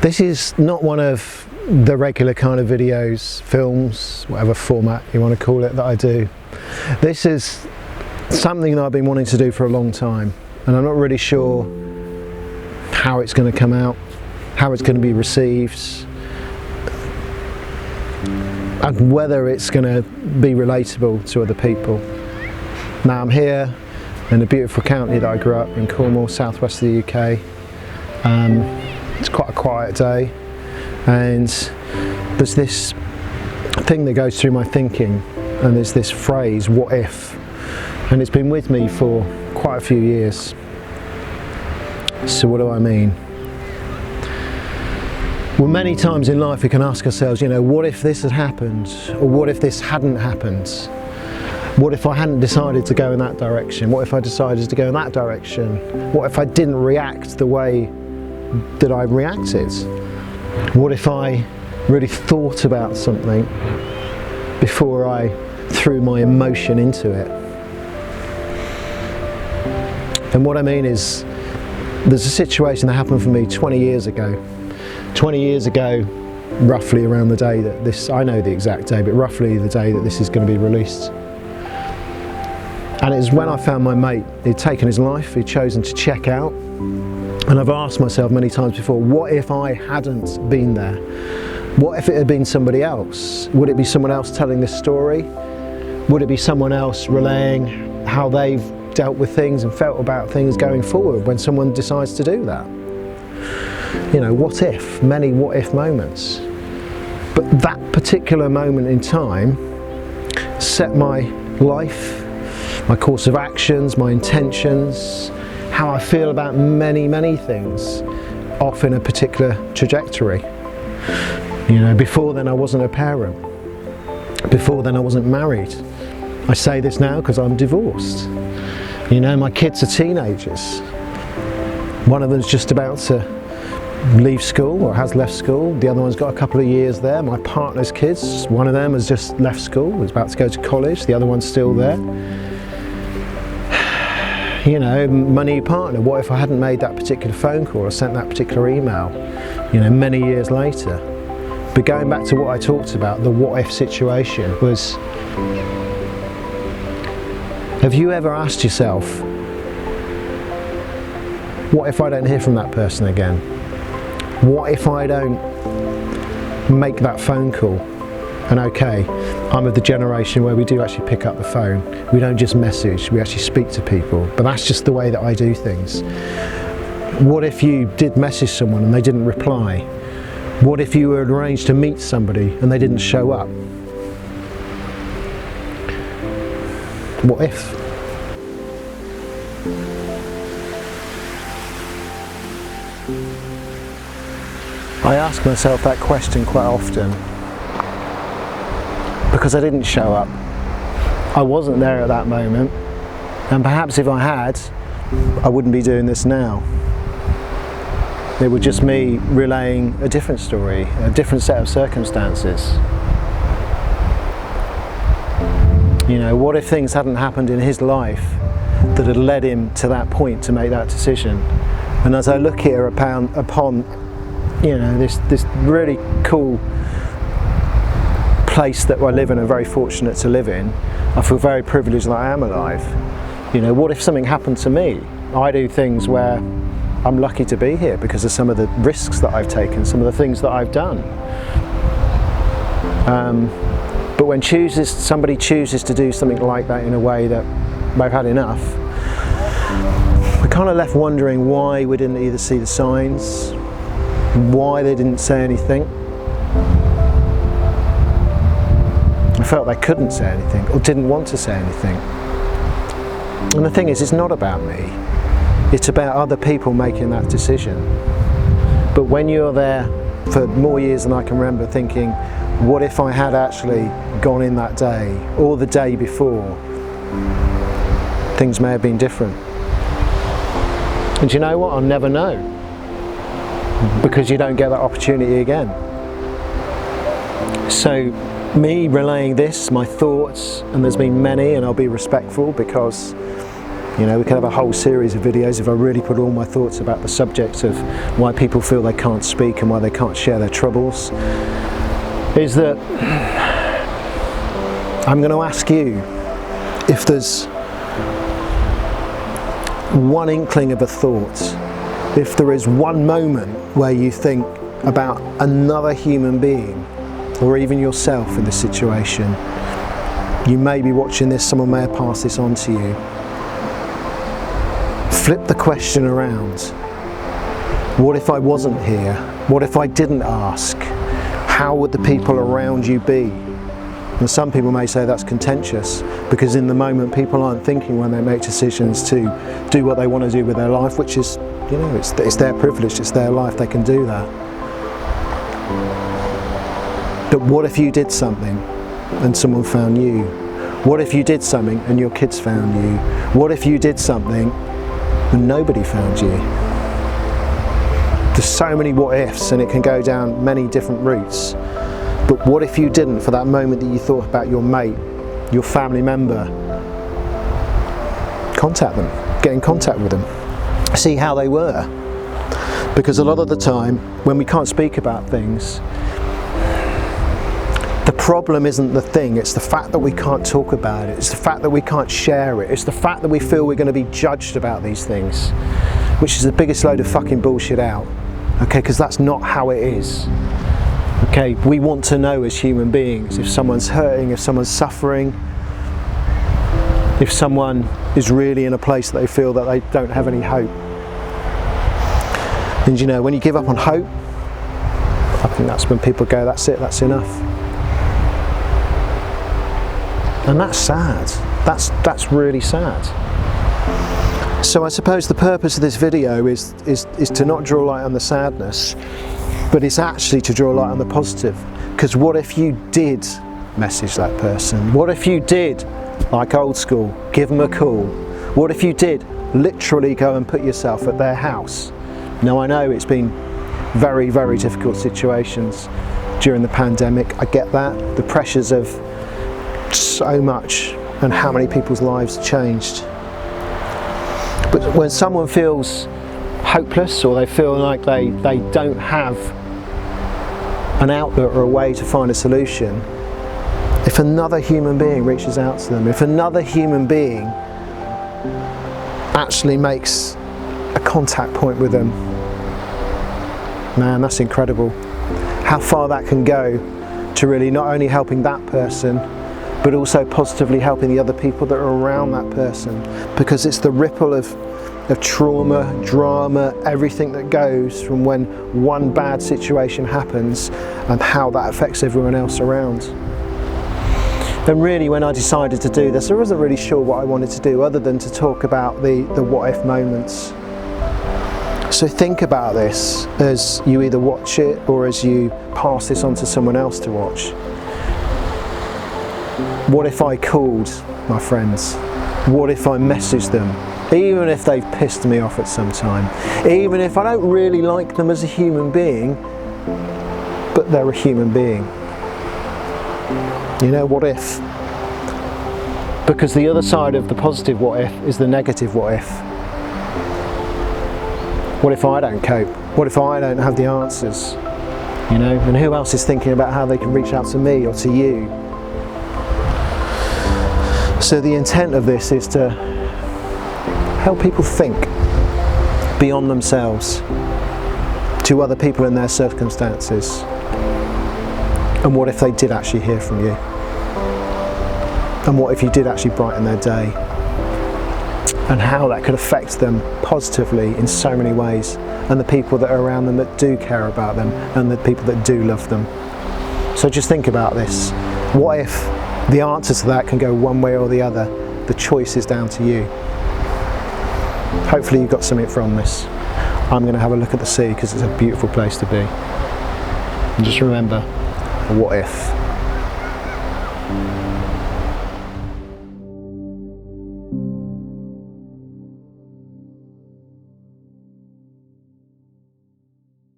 This is not one of the regular kind of videos, films, whatever format you want to call it, that I do. This is something that I've been wanting to do for a long time, and I'm not really sure how it's going to come out, how it's going to be received, and whether it's going to be relatable to other people. Now I'm here in a beautiful county that I grew up in, Cornwall, southwest of the UK. It's quite a quiet day, and there's this thing that goes through my thinking, and there's this phrase, what if? And it's been with me for quite a few years. So what do I mean? Well, many times in life we can ask ourselves, you know, what if this had happened? Or what if this hadn't happened? What if I hadn't decided to go in that direction? What if I decided to go in that direction? What if I didn't react the way that I reacted? What if I really thought about something before I threw my emotion into it? And what I mean is, there's a situation that happened for me 20 years ago. 20 years ago, roughly around the day that this, I know the exact day, but roughly the day that this is going to be released. And it was when I found my mate. He'd taken his life, he'd chosen to check out. And I've asked myself many times before, what if I hadn't been there? What if it had been somebody else? Would it be someone else telling this story? Would it be someone else relaying how they've dealt with things and felt about things going forward when someone decides to do that? You know, what if? Many what if moments. But that particular moment in time set my life, my course of actions, my intentions, how I feel about many, many things off in a particular trajectory. You know, before then I wasn't a parent. Before then I wasn't married. I say this now because I'm divorced. You know, my kids are teenagers. One of them's just about to leave school, or has left school. The other one's got a couple of years there. My partner's kids, one of them has just left school, is about to go to college. The other one's still there. You know, my new partner, what if I hadn't made that particular phone call or sent that particular email, you know, many years later? But going back to what I talked about, the what if situation was, have you ever asked yourself, what if I don't hear from that person again? What if I don't make that phone call? And okay, I'm of the generation where we do actually pick up the phone. We don't just message, we actually speak to people. But that's just the way that I do things. What if you did message someone and they didn't reply? What if you were arranged to meet somebody and they didn't show up? What if? I ask myself that question quite often because I didn't show up. I wasn't there at that moment, and perhaps if I had, I wouldn't be doing this now. It was just me relaying a different story, a different set of circumstances. You know, what if things hadn't happened in his life that had led him to that point to make that decision? And as I look here upon you know, this really cool place that I live in and very fortunate to live in, I feel very privileged that I am alive. You know, what if something happened to me? I do things where I'm lucky to be here because of some of the risks that I've taken, some of the things that I've done. But when somebody chooses to do something like that in a way that they've had enough, we're kind of left wondering why we didn't either see the signs, why they didn't say anything. I felt they couldn't say anything or didn't want to say anything. And the thing is, it's not about me. It's about other people making that decision. But when you're there for more years than I can remember thinking, what if I had actually gone in that day or the day before? Things may have been different. And do you know what? I'll never know, because you don't get that opportunity again. So me relaying this, my thoughts, and there's been many, and I'll be respectful because You know, we could have a whole series of videos if I really put all my thoughts about the subject of why people feel they can't speak and why they can't share their troubles. Is that I'm going to ask you if there's one inkling of a thought, if there is one moment where you think about another human being or even yourself in this situation. You may be watching this, someone may have passed this on to you. Flip the question around. What if I wasn't here? What if I didn't ask? How would the people around you be? And some people may say that's contentious, because in the moment people aren't thinking when they make decisions to do what they want to do with their life, which is, you know, it's their privilege, it's their life, they can do that. But what if you did something and someone found you? What if you did something and your kids found you? What if you did something and nobody found you? There's so many what ifs, and it can go down many different routes. But what if you didn't, for that moment that you thought about your mate, your family member? Contact them, get in contact with them, see how they were. Because a lot of the time, when we can't speak about things, the problem isn't the thing, it's the fact that we can't talk about it, it's the fact that we can't share it, it's the fact that we feel we're going to be judged about these things, which is the biggest load of fucking bullshit out, okay, because that's not how it is. Okay, we want to know as human beings if someone's hurting, if someone's suffering, if someone is really in a place that they feel that they don't have any hope. And you know, when you give up on hope, I think that's when people go, that's it, that's enough. And that's sad. That's really sad. So I suppose the purpose of this video is to not draw light on the sadness, but it's actually to draw light on the positive. Because what if you did message that person? What if you did, like old school, give them a call? What if you did literally go and put yourself at their house? Now I know it's been very, very difficult situations during the pandemic. I get that. The pressures of so much and how many people's lives changed. But when someone feels hopeless, or they feel like they don't have an outlet or a way to find a solution, if another human being reaches out to them, if another human being actually makes a contact point with them, man, that's incredible. How far that can go to really not only helping that person, but also positively helping the other people that are around that person, because it's the ripple of trauma, drama, everything that goes from when one bad situation happens and how that affects everyone else around. And really, when I decided to do this, I wasn't really sure what I wanted to do other than to talk about the what if moments. So think about this as you either watch it or as you pass this on to someone else to watch. What if I called my friends? What if I messaged them? Even if they've pissed me off at some time, even if I don't really like them as a human being, but they're a human being. You know, what if? Because the other side of the positive what if is the negative what if. What if I don't cope? What if I don't have the answers? You know, and who else is thinking about how they can reach out to me or to you? So the intent of this is to help people think beyond themselves to other people in their circumstances. And what if they did actually hear from you? And what if you did actually brighten their day? And how that could affect them positively in so many ways, and the people that are around them that do care about them, and the people that do love them. So just think about this. What if the answer to that can go one way or the other? The choice is down to you. Hopefully you got something from this. I'm going to have a look at the sea because it's a beautiful place to be. And just remember, what if?